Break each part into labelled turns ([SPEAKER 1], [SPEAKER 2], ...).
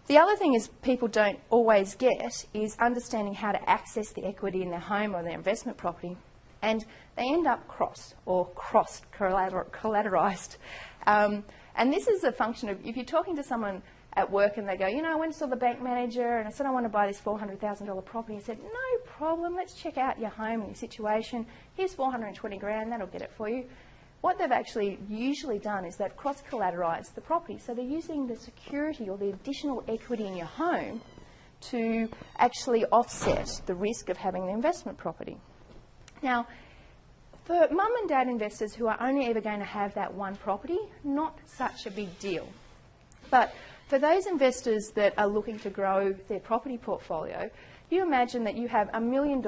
[SPEAKER 1] The other thing is people don't always get is understanding how to access the equity in their home or their investment property, and they end up collateralized. And this is a function of, if you're talking to someone at work and they go, you know, I went and saw the bank manager and I said I want to buy this $400,000 property. He said, no problem, let's check out your home and your situation. Here's 420 grand, that'll get it for you. What they've actually usually done is they've cross-collateralised the property. So they're using the security or the additional equity in your home to actually offset the risk of having the investment property. Now, for mum and dad investors who are only ever going to have that one property, not such a big deal. But for those investors that are looking to grow their property portfolio, you imagine that you have $1 million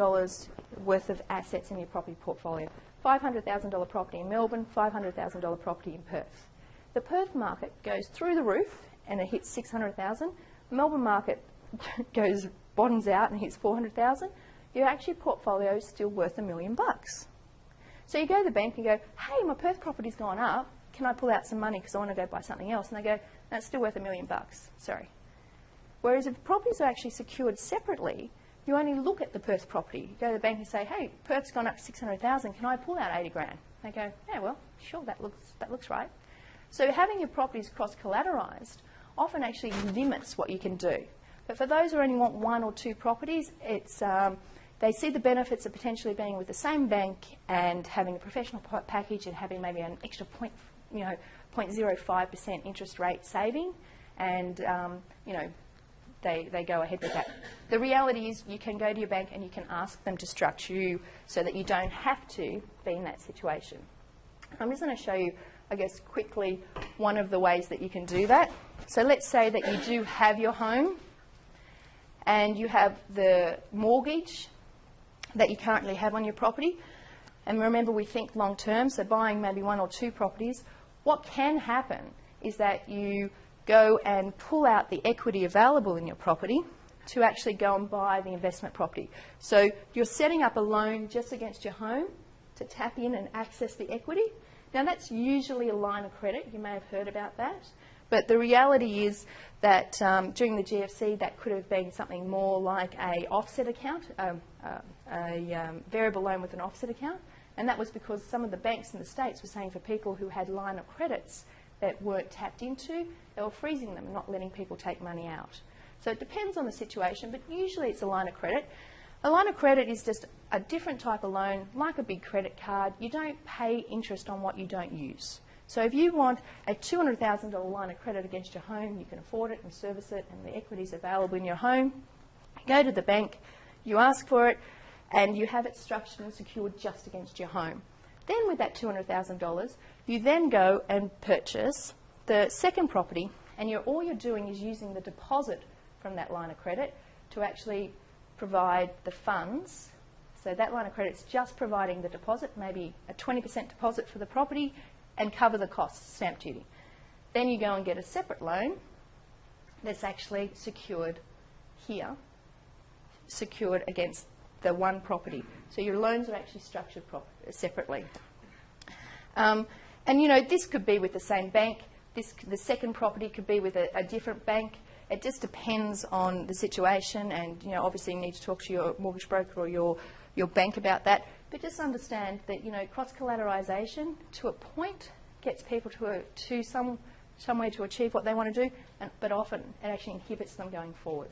[SPEAKER 1] worth of assets in your property portfolio. $500,000 property in Melbourne, $500,000 property in Perth. The Perth market goes through the roof and it hits 600,000. The Melbourne market bottoms out and hits 400,000. Your actual portfolio is still worth $1 million. So you go to the bank and go, hey, my Perth property's gone up. Can I pull out some money because I want to go buy something else? And they go, no, it's still worth $1 million. Sorry. Whereas if properties are actually secured separately, you only look at the Perth property. You go to the bank and say, hey, Perth's gone up 600,000. Can I pull out 80 grand? They go, yeah, well, sure, that looks right. So having your properties cross-collateralised often actually limits what you can do. But for those who only want one or two properties, it's they see the benefits of potentially being with the same bank and having a professional package and having maybe an extra 0.05% interest rate saving, and they go ahead with that. The reality is you can go to your bank and you can ask them to structure you so that you don't have to be in that situation. I'm just going to show you, I guess, quickly one of the ways that you can do that. So let's say that you do have your home and you have the mortgage that you currently have on your property. And remember, we think long term, so buying maybe one or two properties. What can happen is that you go and pull out the equity available in your property to actually go and buy the investment property. So you're setting up a loan just against your home to tap in and access the equity. Now that's usually a line of credit. You may have heard about that. But the reality is that during the GFC, that could have been something more like an offset account, a variable loan with an offset account. And that was because some of the banks in the States were saying for people who had line of credits that weren't tapped into, they were freezing them and not letting people take money out. So it depends on the situation, but usually it's a line of credit. A line of credit is just a different type of loan, like a big credit card. You don't pay interest on what you don't use. So if you want a $200,000 line of credit against your home, you can afford it and service it, and the equity is available in your home, go to the bank, you ask for it, and you have it structured and secured just against your home. Then with that $200,000, you then go and purchase the second property, and all you're doing is using the deposit from that line of credit to actually provide the funds. So that line of credit is just providing the deposit, maybe a 20% deposit for the property, and cover the costs, stamp duty. Then you go and get a separate loan that's actually secured here, secured against the one property. So your loans are actually structured separately. And you know, this could be with the same bank. The second property could be with a different bank. It just depends on the situation, and you know, obviously you need to talk to your mortgage broker or your bank about that. But just understand that, you know, cross-collateralisation to a point gets people to some way to achieve what they want to do, but often it actually inhibits them going forward.